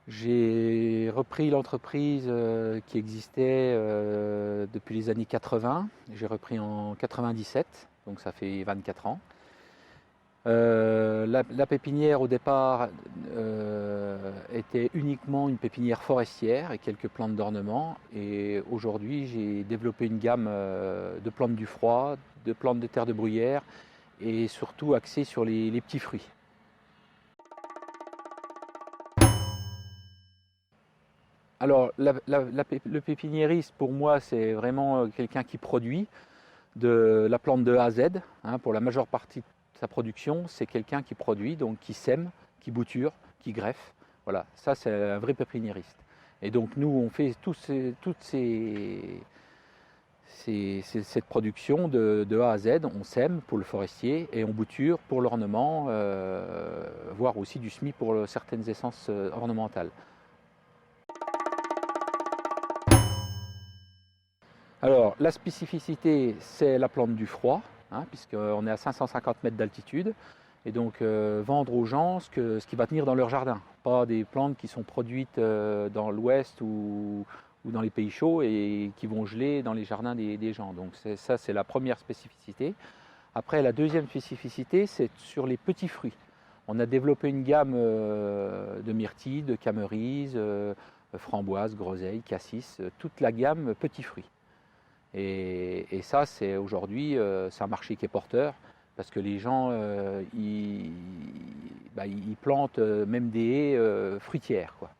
J'ai repris l'entreprise qui existait depuis les années 80. J'ai repris en 97, donc ça fait 24 ans. La pépinière au départ était uniquement une pépinière forestière et quelques plantes d'ornement. Et aujourd'hui, j'ai développé une gamme de plantes du froid, de plantes de terre de bruyère et surtout axée sur les petits fruits. Alors, le pépiniériste, pour moi, c'est vraiment quelqu'un qui produit de la plante de A à Z. Hein, pour la majeure partie de sa production, c'est quelqu'un qui produit, donc qui sème, qui bouture, qui greffe. Voilà, ça c'est un vrai pépiniériste. Et donc nous, on fait cette production de A à Z. On sème pour le forestier et on bouture pour l'ornement, voire aussi du semis pour certaines essences ornementales. Alors, la spécificité, c'est la plante du froid, hein, puisqu'on est à 550 mètres d'altitude, et donc vendre aux gens ce qui va tenir dans leur jardin, pas des plantes qui sont produites dans l'ouest ou dans les pays chauds et qui vont geler dans les jardins des gens. Donc ça, c'est la première spécificité. Après, la deuxième spécificité, c'est sur les petits fruits. On a développé une gamme de myrtilles, de camerises, framboises, groseilles, cassis, toute la gamme petits fruits. Et ça, c'est aujourd'hui, c'est un marché qui est porteur parce que les gens, ils plantent même des haies fruitières, quoi.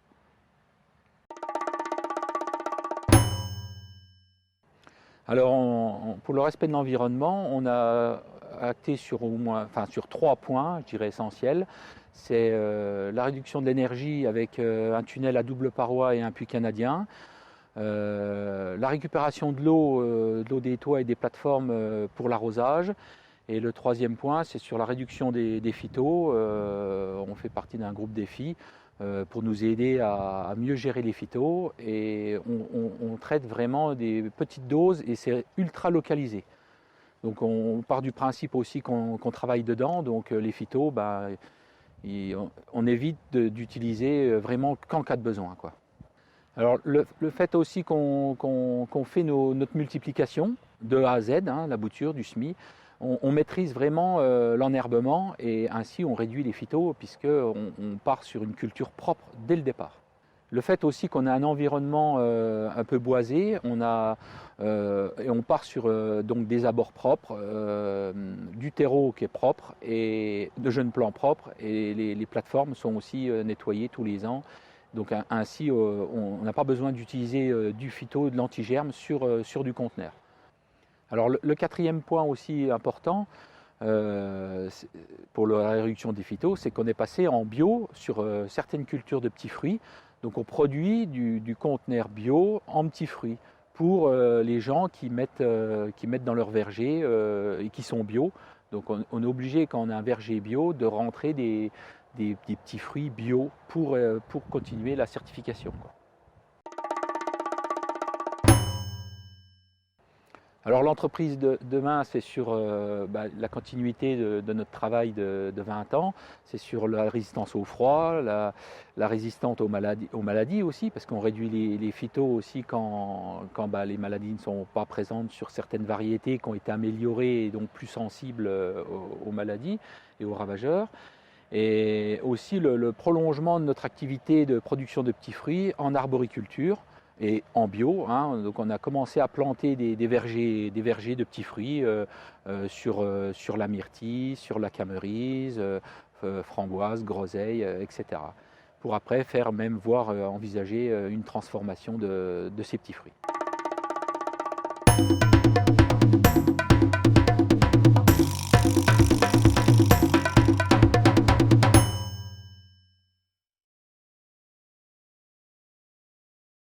Alors, pour le respect de l'environnement, on a acté sur sur 3 points, je dirais essentiels. C'est la réduction de l'énergie avec un tunnel à double paroi et un puits canadien. La récupération de l'eau des toits et des plateformes pour l'arrosage. Et le troisième point, c'est sur la réduction des phytos. On fait partie d'un groupe défi pour nous aider à mieux gérer les phytos. Et on traite vraiment des petites doses et c'est ultra localisé. Donc on part du principe aussi qu'on travaille dedans. Donc les phytos, on évite d'utiliser vraiment qu'en cas de besoin, quoi. Alors le fait aussi qu'on fait notre multiplication de A à Z, hein, la bouture, du semis, on maîtrise vraiment l'enherbement et ainsi on réduit les phytos puisqu'on part sur une culture propre dès le départ. Le fait aussi qu'on a un environnement un peu boisé, et on part sur donc des abords propres, du terreau qui est propre et de jeunes plants propres et les plateformes sont aussi nettoyées tous les ans. Donc ainsi, on n'a pas besoin d'utiliser du phyto, de l'antigerme sur du conteneur. Alors le quatrième point aussi important pour la réduction des phytos, c'est qu'on est passé en bio sur certaines cultures de petits fruits. Donc on produit du conteneur bio en petits fruits pour les gens qui mettent dans leur verger et qui sont bio. Donc on est obligé, quand on a un verger bio, de rentrer des petits fruits bio pour continuer la certification, quoi. Alors l'entreprise de demain, c'est sur la continuité de notre travail de 20 ans. C'est sur la résistance au froid, la résistance aux maladies aussi, parce qu'on réduit les phytos aussi quand les maladies ne sont pas présentes sur certaines variétés qui ont été améliorées et donc plus sensibles aux maladies et aux ravageurs. Et aussi le prolongement de notre activité de production de petits fruits en arboriculture et en bio, hein. Donc on a commencé à planter des vergers de petits fruits sur la myrtille, sur la camerise, framboise, groseille, etc. Pour après envisager une transformation de ces petits fruits.